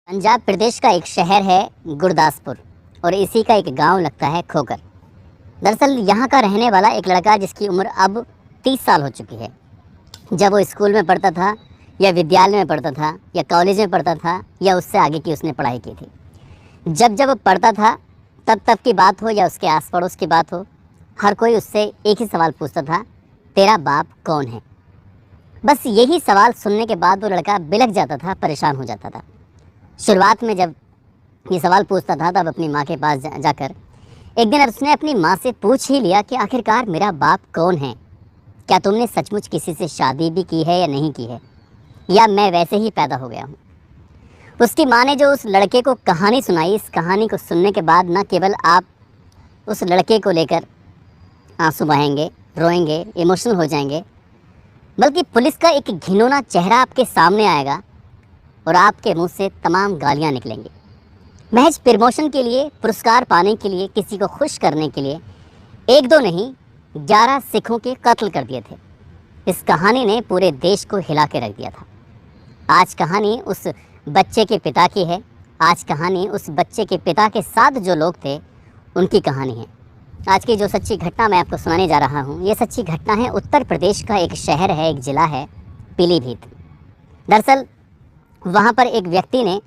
पंजाब प्रदेश का एक शहर है गुरदासपुर और इसी का एक गांव लगता है खोकर। दरअसल यहाँ का रहने वाला एक लड़का जिसकी उम्र अब 30 साल हो चुकी है। जब वो स्कूल में पढ़ता था या विद्यालय में पढ़ता था या कॉलेज में पढ़ता था या उससे आगे की उसने पढ़ाई की थी, जब जब वो पढ़ता था तब की बात हो या उसके आस पड़ोस की बात हो, हर कोई उससे एक ही सवाल पूछता था, तेरा बाप कौन है। बस यही सवाल सुनने के बाद वो लड़का बिलख जाता था, परेशान हो जाता था। शुरुआत में जब ये सवाल पूछता था तब अपनी माँ के पास जाकर एक दिन उसने अपनी माँ से पूछ ही लिया कि आखिरकार मेरा बाप कौन है, क्या तुमने सचमुच किसी से शादी भी की है या नहीं की है, या मैं वैसे ही पैदा हो गया हूँ। उसकी माँ ने जो उस लड़के को कहानी सुनाई, इस कहानी को सुनने के बाद न केवल आप उस लड़के को लेकर आंसू बहाएंगे, रोएंगे, इमोशनल हो जाएंगे, बल्कि पुलिस का एक घिनौना चेहरा आपके सामने आएगा और आपके मुंह से तमाम गालियां निकलेंगी। महज प्रमोशन के लिए, पुरस्कार पाने के लिए, किसी को खुश करने के लिए एक दो नहीं 11 सिखों के कत्ल कर दिए थे। इस कहानी ने पूरे देश को हिला के रख दिया था। आज कहानी उस बच्चे के पिता की है। आज कहानी उस बच्चे के पिता के साथ जो लोग थे उनकी कहानी है। आज की जो सच्ची घटना मैं आपको सुनाने जा रहा हूँ, ये सच्ची घटना है उत्तर प्रदेश का एक शहर है, एक ज़िला है पीलीभीत। दरअसल वहाँ पर एक व्यक्ति ने,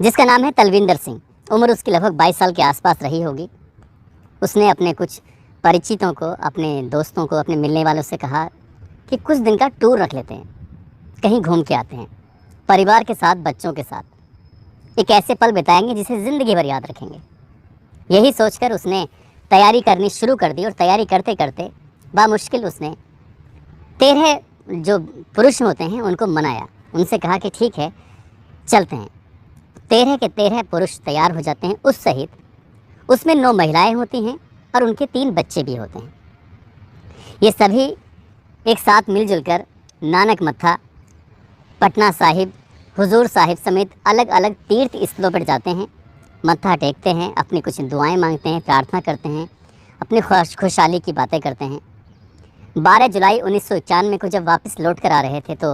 जिसका नाम है तलविंदर सिंह, उम्र उसकी लगभग 22 साल के आसपास रही होगी। उसने अपने कुछ परिचितों को, अपने दोस्तों को, अपने मिलने वालों से कहा कि कुछ दिन का टूर रख लेते हैं, कहीं घूम के आते हैं, परिवार के साथ, बच्चों के साथ एक ऐसे पल बिताएंगे जिसे ज़िंदगी भर याद रखेंगे। यही सोचकर उसने तैयारी करनी शुरू कर दी और तैयारी करते करते बामुश्किल उसने 13 जो पुरुष होते हैं उनको मनाया। उनसे कहा कि ठीक है चलते हैं। 13 के 13 पुरुष तैयार हो जाते हैं उस सहित। उसमें 9 महिलाएं होती हैं और उनके 3 बच्चे भी होते हैं। ये सभी एक साथ मिलजुल कर नानक मत्था, पटना साहिब, हुजूर साहिब समेत अलग अलग तीर्थ स्थलों पर जाते हैं, मत्था टेकते हैं, अपनी कुछ दुआएं मांगते हैं, प्रार्थना करते हैं, अपनी खुशहाली की बातें करते हैं। 12 जुलाई 1991 को जब वापस लौट कर आ रहे थे तो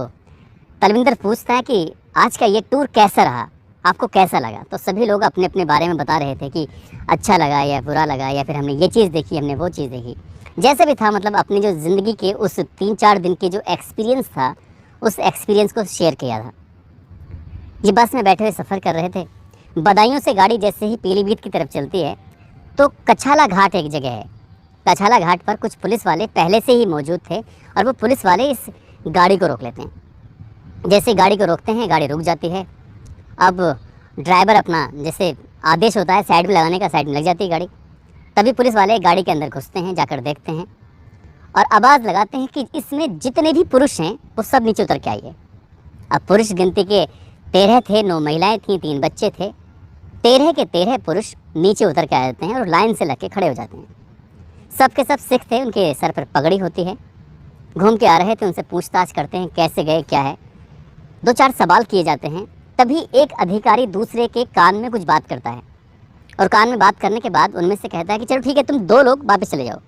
तलविंदर पूछता है कि आज का ये टूर कैसा रहा, आपको कैसा लगा। तो सभी लोग अपने अपने बारे में बता रहे थे कि अच्छा लगा या बुरा लगा, या फिर हमने ये चीज़ देखी, हमने वो चीज़ देखी। जैसे भी था, मतलब अपनी जो ज़िंदगी के उस 3-4 दिन के जो एक्सपीरियंस था, उस एक्सपीरियंस को शेयर किया था। ये बस में बैठे हुए सफ़र कर रहे थे। बदायूं से गाड़ी जैसे ही पीलीभीत की तरफ चलती है तो कछाला घाट एक जगह है। कछाला घाट पर कुछ पुलिस वाले पहले से ही मौजूद थे और वो पुलिस वाले इस गाड़ी को रोक लेते हैं। जैसे गाड़ी को रोकते हैं, गाड़ी रुक जाती है। अब ड्राइवर अपना जैसे आदेश होता है साइड में लगाने का, साइड में लग जाती है गाड़ी। तभी पुलिस वाले गाड़ी के अंदर घुसते हैं, जाकर देखते हैं और आवाज़ लगाते हैं कि इसमें जितने भी पुरुष हैं वो सब नीचे उतर के आइए। अब पुरुष गिनती के 13 थे, 9 महिलाएँ थीं, 3 बच्चे थे। 13 के 13 पुरुष नीचे उतर के आ जाते हैं और लाइन से लग के खड़े हो जाते हैं। सब के सब सिख थे, उनके सर पर पगड़ी होती है। घूम के आ रहे थे, उनसे पूछताछ करते हैं कैसे गए, क्या है। 2-4 सवाल किए जाते हैं। तभी एक अधिकारी दूसरे के कान में कुछ बात करता है और कान में बात करने के बाद उनमें से कहता है कि चलो ठीक है, तुम 2 लोग वापस चले जाओ।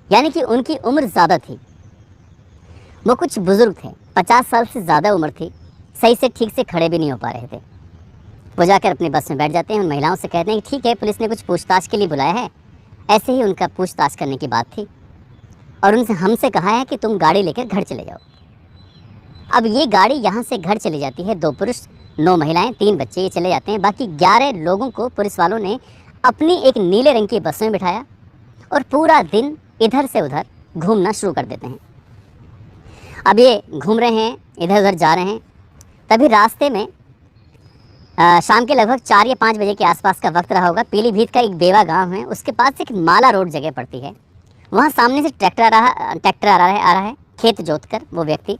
यानी कि उनकी उम्र ज़्यादा थी, वो कुछ बुज़ुर्ग थे, 50 साल से ज़्यादा उम्र थी, सही से ठीक से खड़े भी नहीं हो पा रहे थे। वो जाकर अपनी बस में बैठ जाते हैं। उन महिलाओं से कहते हैं कि ठीक है, पुलिस ने कुछ पूछताछ के लिए बुलाया है। ऐसे ही उनका पूछताछ करने की बात थी और उनसे हमसे कहा है कि तुम गाड़ी लेकर घर चले जाओ। अब ये गाड़ी यहाँ से घर चली जाती है। 2 पुरुष, 9 महिलाएं, 3 बच्चे, ये चले जाते हैं। बाकी 11 लोगों को पुलिस वालों ने अपनी एक नीले रंग की बस में बिठाया और पूरा दिन इधर से उधर घूमना शुरू कर देते हैं। अब ये घूम रहे हैं, इधर उधर जा रहे हैं। तभी रास्ते में शाम के लगभग 4 या 5 बजे के आसपास का वक्त रहा होगा। पीलीभीत का एक बेवा गांव है, उसके पास एक माला रोड जगह पड़ती है। वहाँ सामने से ट्रैक्टर आ रहा है खेत जोतकर। वो व्यक्ति,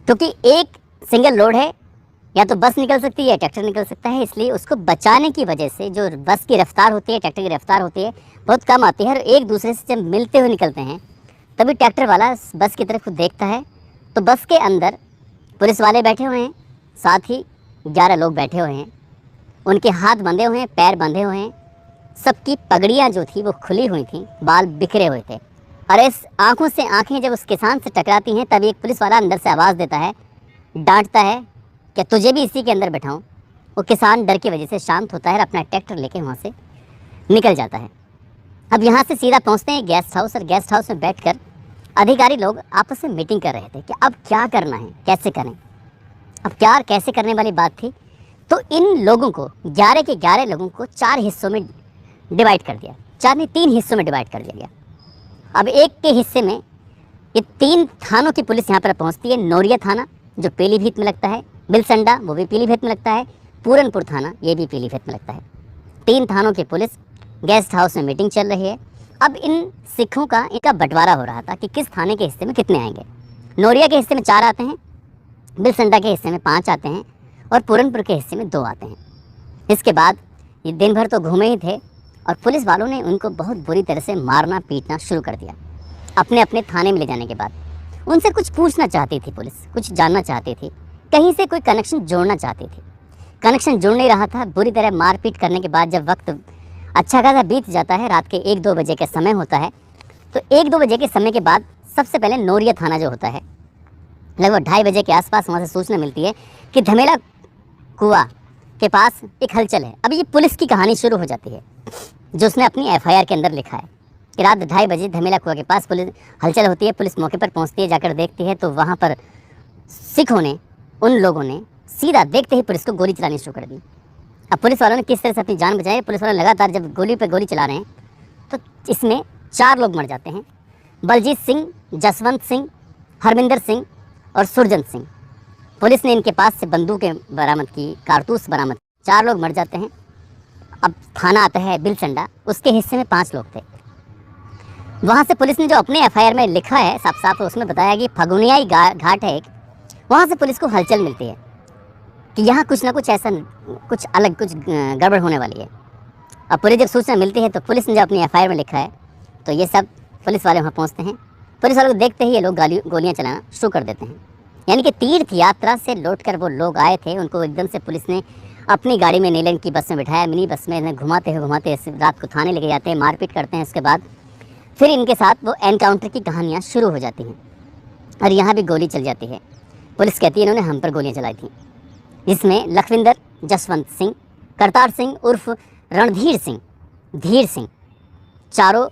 क्योंकि एक सिंगल रोड है, या तो बस निकल सकती है या ट्रैक्टर निकल सकता है, इसलिए उसको बचाने की वजह से जो बस की रफ्तार होती है, ट्रैक्टर की रफ्तार होती है, बहुत कम आती है। और एक दूसरे से जब मिलते हुए निकलते हैं तभी ट्रैक्टर वाला बस की तरफ देखता है तो बस के अंदर पुलिस वाले बैठे हुए हैं, साथ ही 11 लोग बैठे हुए हैं। उनके हाथ बंधे हुए हैं, पैर बंधे हुए हैं। सबकी पगड़ियाँ जो थी वो खुली हुई थी, बाल बिखरे हुए थे। और इस आंखों से आंखें जब उस किसान से टकराती हैं तभी एक पुलिस वाला अंदर से आवाज़ देता है, डांटता है क्या तुझे भी इसी के अंदर बैठाऊं? वो किसान डर की वजह से शांत होता है और अपना ट्रैक्टर लेके वहाँ से निकल जाता है। अब यहाँ से सीधा पहुँचते हैं गेस्ट हाउस, और गेस्ट हाउस में बैठकर अधिकारी लोग आपस में मीटिंग कर रहे थे कि अब क्या करना है, कैसे करें। अब क्या कैसे करने वाली बात थी, तो इन लोगों को 11 के 11 लोगों को 4 हिस्सों में डिवाइड कर दिया, 4 नहीं 3 हिस्सों में डिवाइड कर दिया गया। अब एक के हिस्से में ये 3 थानों की पुलिस यहाँ पर पहुँचती है। नौरिया थाना जो पीलीभीत में लगता है, बिलसंडा वो भी पीलीभीत में लगता है, पूरनपुर थाना ये भी पीलीभीत में लगता है। 3 थानों की पुलिस गेस्ट हाउस में मीटिंग चल रही है। अब इन सिखों का इनका बंटवारा हो रहा था कि किस थाने के हिस्से में कितने आएंगे। नौरिया के हिस्से में 4 आते हैं, बिलसंडा के हिस्से में 5 आते हैं और पूरनपुर के हिस्से में 2 आते हैं। इसके बाद ये दिन भर तो घूमे ही थे और पुलिस वालों ने उनको बहुत बुरी तरह से मारना पीटना शुरू कर दिया। अपने अपने थाने में ले जाने के बाद उनसे कुछ पूछना चाहती थी पुलिस, कुछ जानना चाहती थी, कहीं से कोई कनेक्शन जोड़ना चाहती थी। कनेक्शन जुड़ नहीं रहा था। बुरी तरह मारपीट करने के बाद जब वक्त अच्छा खासा बीत जाता है, रात के 1-2 बजे का समय होता है, तो 1-2 बजे के समय के बाद सबसे पहले नौरिया थाना जो होता है, लगभग 2:30 बजे के आसपास वहाँ से सूचना मिलती है कि धमेला कुआं के पास एक हलचल है। अब ये पुलिस की कहानी शुरू हो जाती है जो उसने अपनी FIR के अंदर लिखा है कि रात 2:30 बजे धमेला कुआं के पास पुलिस हलचल होती है। पुलिस मौके पर पहुंचती है, जाकर देखती है तो वहाँ पर सिखों ने, उन लोगों ने सीधा देखते ही पुलिस को गोली चलानी शुरू कर दी। अब पुलिस वालों ने किस तरह से अपनी जान बचाई, पुलिस वाले लगातार जब गोली पे गोली चला रहे हैं तो इसमें 4 लोग मर जाते हैं, बलजीत सिंह, जसवंत सिंह, हरमिंदर सिंह और सुरजंत सिंह। पुलिस ने इनके पास से बंदूकें बरामद की, कारतूस बरामद, 4 लोग मर जाते हैं। अब थाना आता है बिलसंडा, उसके हिस्से में 5 लोग थे। वहाँ से पुलिस ने जो अपने FIR में लिखा है साफ साफ, उसमें बताया कि फगुनियाई घाट है एक, वहाँ से पुलिस को हलचल मिलती है कि यहाँ कुछ ना कुछ ऐसा, कुछ अलग, कुछ गड़बड़ होने वाली है। अब पुलिस जब सूचना मिलती है तो पुलिस ने जो अपनी FIR में लिखा है तो ये सब पुलिस वाले वहाँ पहुँचते हैं। पुलिस वालों को देखते ही ये लोग गोलियाँ चलाना शुरू कर देते हैं। यानी कि तीर्थ यात्रा से लौटकर वो लोग आए थे, उनको एकदम से पुलिस ने अपनी गाड़ी में नीलैंड की बस में बिठाया, मिनी बस में इन्हें घुमाते रात को थाने लेके जाते हैं, मारपीट करते हैं। उसके बाद फिर इनके साथ वो एनकाउंटर की कहानियाँ शुरू हो जाती हैं और यहाँ भी गोली चल जाती है। पुलिस कहती है इन्होंने हम पर गोलियाँ चलाई थी। इसमें लखविंदर, जसवंत सिंह, करतार सिंह उर्फ रणधीर सिंह, धीर सिंह, चारों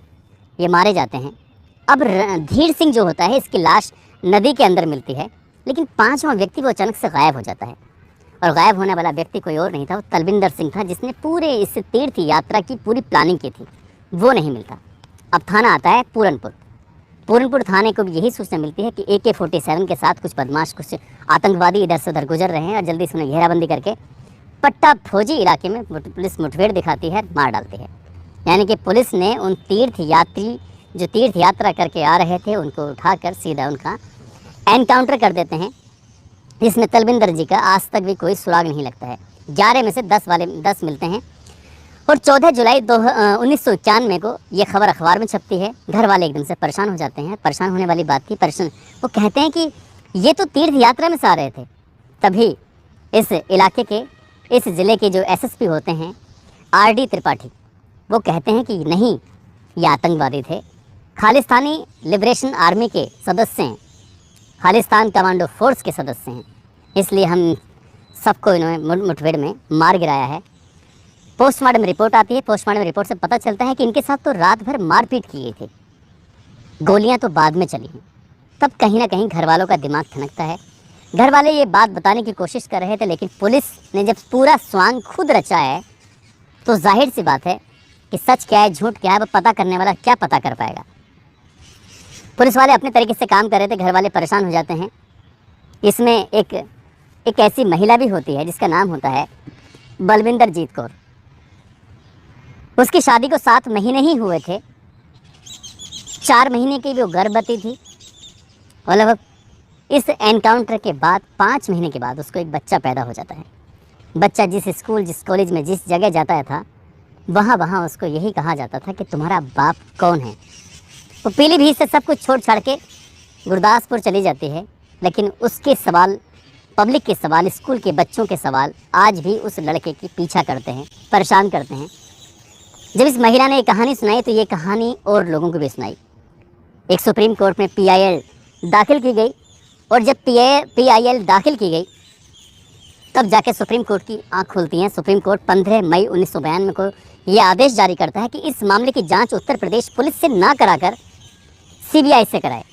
ये मारे जाते हैं। अब धीर सिंह जो होता है, इसकी लाश नदी के अंदर मिलती है, लेकिन 5वां व्यक्ति वो अचानक से गायब हो जाता है। और गायब होने वाला व्यक्ति कोई और नहीं था, वो तलविंदर सिंह था, जिसने पूरे इस तीर्थ यात्रा की पूरी प्लानिंग की थी। वो नहीं मिलता। अब थाना आता है पूरनपुर। पूरनपुर थाने को भी यही सूचना मिलती है कि AK-47 के साथ कुछ बदमाश, कुछ आतंकवादी इधर से उधर गुजर रहे हैं और जल्दी से उन्हें घेराबंदी करके पट्टा फौजी इलाके में पुलिस मुठभेड़ दिखाती है, मार डालती है। यानी कि पुलिस ने उन तीर्थ यात्री जो तीर्थ यात्रा करके आ रहे थे उनको उठाकर सीधा उनका एनकाउंटर कर देते हैं। इसमें तलविंदर जी का आज तक भी कोई सुराग नहीं लगता है। 11 में से 10 मिलते हैं और 14 जुलाई 1991 को ये खबर अखबार में छपती है। घर वाले एकदम से परेशान हो जाते हैं। परेशान होने वाली बात थी, परेशान वो कहते हैं कि ये तो तीर्थ यात्रा में से आ रहे थे। तभी इस इलाके के, इस ज़िले के जो SSP होते हैं RD त्रिपाठी, वो कहते हैं कि नहीं, ये आतंकवादी थे, खालिस्तानी लिबरेशन आर्मी के सदस्य हैं, खालिस्तान कमांडो फोर्स के सदस्य हैं, इसलिए हम सबको इन्होंने मुठभेड़ में मार गिराया है। पोस्टमार्टम रिपोर्ट आती है। पोस्टमार्टम रिपोर्ट से पता चलता है कि इनके साथ तो रात भर मारपीट की गई थी, गोलियां तो बाद में चली हैं। तब कहीं ना कहीं घर वालों का दिमाग ठनकता है। घर वाले ये बात बताने की कोशिश कर रहे थे, लेकिन पुलिस ने जब पूरा स्वांग खुद रचा है तो जाहिर सी बात है कि सच क्या है झूठ क्या है वो पता करने वाला क्या पता कर पाएगा। पुलिस वाले अपने तरीके से काम कर रहे थे, घर वाले परेशान हो जाते हैं। इसमें एक ऐसी महिला भी होती है जिसका नाम होता है बलविंदर जीत कौर। उसकी शादी को 7 महीने ही हुए थे। 4 महीने की वो गर्भवती थी और लगभग इस एनकाउंटर के बाद 5 महीने के बाद उसको एक बच्चा पैदा हो जाता है। बच्चा जिस स्कूल, जिस कॉलेज में, जिस जगह जाता था वहाँ उसको यही कहा जाता था कि तुम्हारा बाप कौन है। वो पीलीभीत से सब कुछ छोड़ छाड़ के गुरदासपुर चली जाती है, लेकिन उसके सवाल, पब्लिक के सवाल, स्कूल के बच्चों के सवाल आज भी उस लड़के की पीछा करते हैं, परेशान करते हैं। जब इस महिला ने ये कहानी सुनाई तो ये कहानी और लोगों को भी सुनाई। एक सुप्रीम कोर्ट में PIL दाखिल की गई और जब PIL दाखिल की गई तब जाके सुप्रीम कोर्ट की आंख खुलती है। सुप्रीम कोर्ट 15 मई 1992 को ये आदेश जारी करता है कि इस मामले की जांच उत्तर प्रदेश पुलिस से ना कराकर सीबीआई से कराए।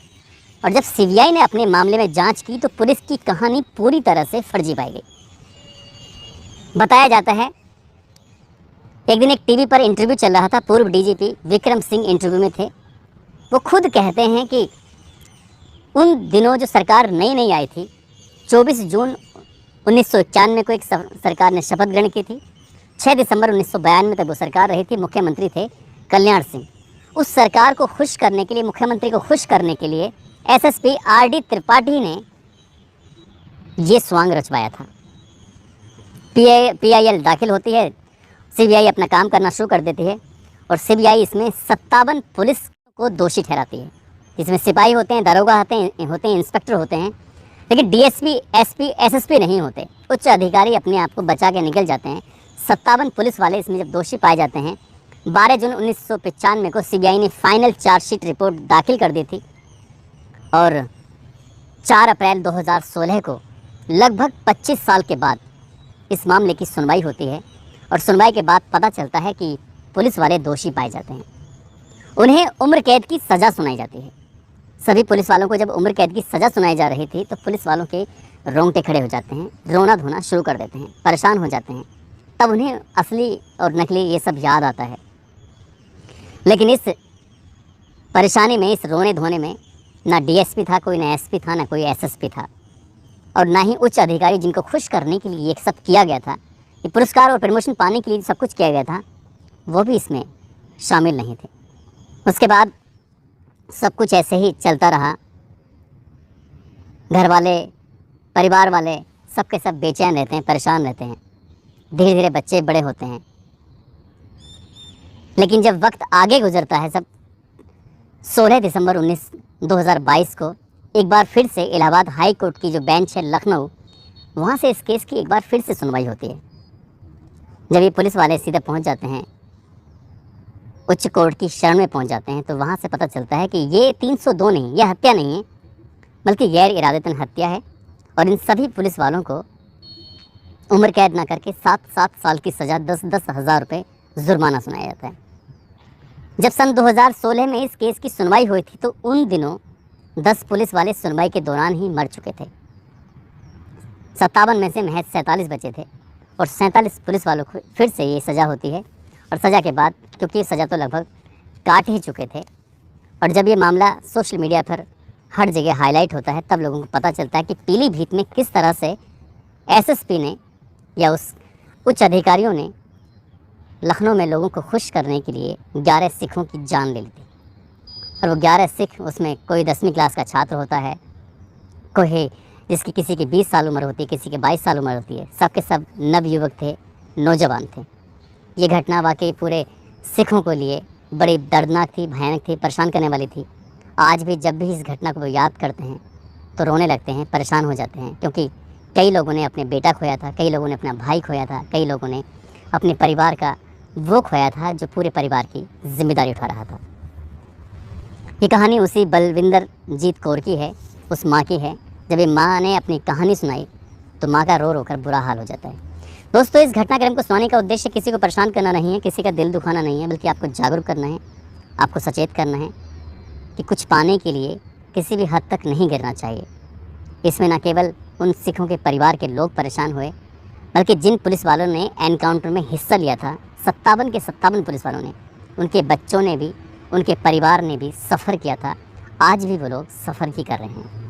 और जब सीबीआई ने अपने मामले में जांच की तो पुलिस की कहानी पूरी तरह से फर्जी पाई गई। बताया जाता है एक दिन एक टीवी पर इंटरव्यू चल रहा था, पूर्व डीजीपी विक्रम सिंह इंटरव्यू में थे। वो खुद कहते हैं कि उन दिनों जो सरकार नई नई आई थी, 24 जून 1991 को एक सरकार ने शपथ ग्रहण की थी। 6 दिसंबर 1992 तक वो सरकार रही थी। मुख्यमंत्री थे कल्याण सिंह। उस सरकार को खुश करने के लिए, मुख्यमंत्री को खुश करने के लिए एसएसपी आरडी त्रिपाठी ने ये स्वांग रचवाया था। पीआईएल दाखिल होती है, सीबीआई अपना काम करना शुरू कर देती है और सीबीआई इसमें 57 पुलिस को दोषी ठहराती है। इसमें सिपाही होते हैं, दरोगा होते हैं, इंस्पेक्टर होते हैं, लेकिन डीएसपी, एसपी, एसएसपी नहीं होते। उच्च अधिकारी अपने आप को बचा के निकल जाते हैं। 57 पुलिस वाले इसमें जब दोषी पाए जाते हैं, 12 जून 1995 को सीबीआई ने फाइनल चार्जशीट रिपोर्ट दाखिल कर दी थी और 4 अप्रैल 2016 को लगभग 25 साल के बाद इस मामले की सुनवाई होती है। और सुनवाई के बाद पता चलता है कि पुलिस वाले दोषी पाए जाते हैं। उन्हें उम्र कैद की सज़ा सुनाई जाती है। सभी पुलिस वालों को जब उम्र कैद की सज़ा सुनाई जा रही थी तो पुलिस वालों के रोंगटे खड़े हो जाते हैं, रोना धोना शुरू कर देते हैं, परेशान हो जाते हैं। तब उन्हें असली और नकली ये सब याद आता है। लेकिन इस परेशानी में, इस रोने धोने में ना डीएसपी था कोई, ना एसपी था, ना कोई एसएसपी था, और ना ही उच्च अधिकारी जिनको खुश करने के लिए ये सब किया गया था, ये पुरस्कार और प्रमोशन पाने के लिए सब कुछ किया गया था, वो भी इसमें शामिल नहीं थे। उसके बाद सब कुछ ऐसे ही चलता रहा। घर वाले, परिवार वाले सब के सब बेचैन रहते हैं, परेशान रहते हैं। धीरे धीरे बच्चे बड़े होते हैं। लेकिन जब वक्त आगे गुजरता है, सब 16 दिसंबर 2022 को एक बार फिर से इलाहाबाद हाई कोर्ट की जो बेंच है लखनऊ, वहाँ से इस केस की एक बार फिर से सुनवाई होती है। जब ये पुलिस वाले सीधे पहुँच जाते हैं, उच्च कोर्ट की शरण में पहुँच जाते हैं, तो वहाँ से पता चलता है कि ये 302 नहीं, यह हत्या नहीं है, बल्कि गैर इरादतन हत्या है। और इन सभी पुलिस वालों को उम्र कैद ना करके 7-7 साल की सज़ा, 10-10 हज़ार रुपये जुर्माना सुनाया जाता है। जब सन 2016 में इस केस की सुनवाई हुई थी तो उन दिनों 10 पुलिस वाले सुनवाई के दौरान ही मर चुके थे। 57 में से महज 47 बचे थे और 47 पुलिस वालों को फिर से ये सज़ा होती है। और सज़ा के बाद, क्योंकि ये सज़ा तो लगभग काट ही चुके थे, और जब ये मामला सोशल मीडिया पर हर जगह हाईलाइट होता है, तब लोगों को पता चलता है कि पीलीभीत में किस तरह से एसएसपी ने या उस उच्च अधिकारियों ने लखनऊ में लोगों को खुश करने के लिए 11 सिखों की जान ले ली थी। और वो 11 सिख, उसमें कोई 10वीं क्लास का छात्र होता है, कोई जिसकी किसी की 20 साल उम्र होती है, किसी की 22 साल उम्र होती है। सब के सब नवयुवक थे, नौजवान थे। ये घटना वाकई पूरे सिखों को लिए बड़ी दर्दनाक थी, भयानक थी, परेशान करने वाली थी। आज भी जब भी इस घटना को वो याद करते हैं तो रोने लगते हैं, परेशान हो जाते हैं, क्योंकि कई लोगों ने अपने बेटा खोया था, कई लोगों ने अपना भाई खोया था, कई लोगों ने अपने परिवार का वो खोया था जो पूरे परिवार की जिम्मेदारी उठा रहा था। ये कहानी उसी बलविंदर जीत कौर की है, उस माँ की है। जब ये माँ ने अपनी कहानी सुनाई तो माँ का रो रो कर बुरा हाल हो जाता है। दोस्तों, इस घटनाक्रम को सुनाने का उद्देश्य किसी को परेशान करना नहीं है, किसी का दिल दुखाना नहीं है, बल्कि आपको जागरूक करना है, आपको सचेत करना है कि कुछ पाने के लिए किसी भी हद तक नहीं गिरना चाहिए। इसमें न केवल उन सिखों के परिवार के लोग परेशान हुए, बल्कि जिन पुलिस वालों ने एनकाउंटर में हिस्सा लिया था, 57 के 57 पुलिस वालों ने, उनके बच्चों ने भी, उनके परिवार ने भी सफ़र किया था। आज भी वो लोग सफ़र ही कर रहे हैं।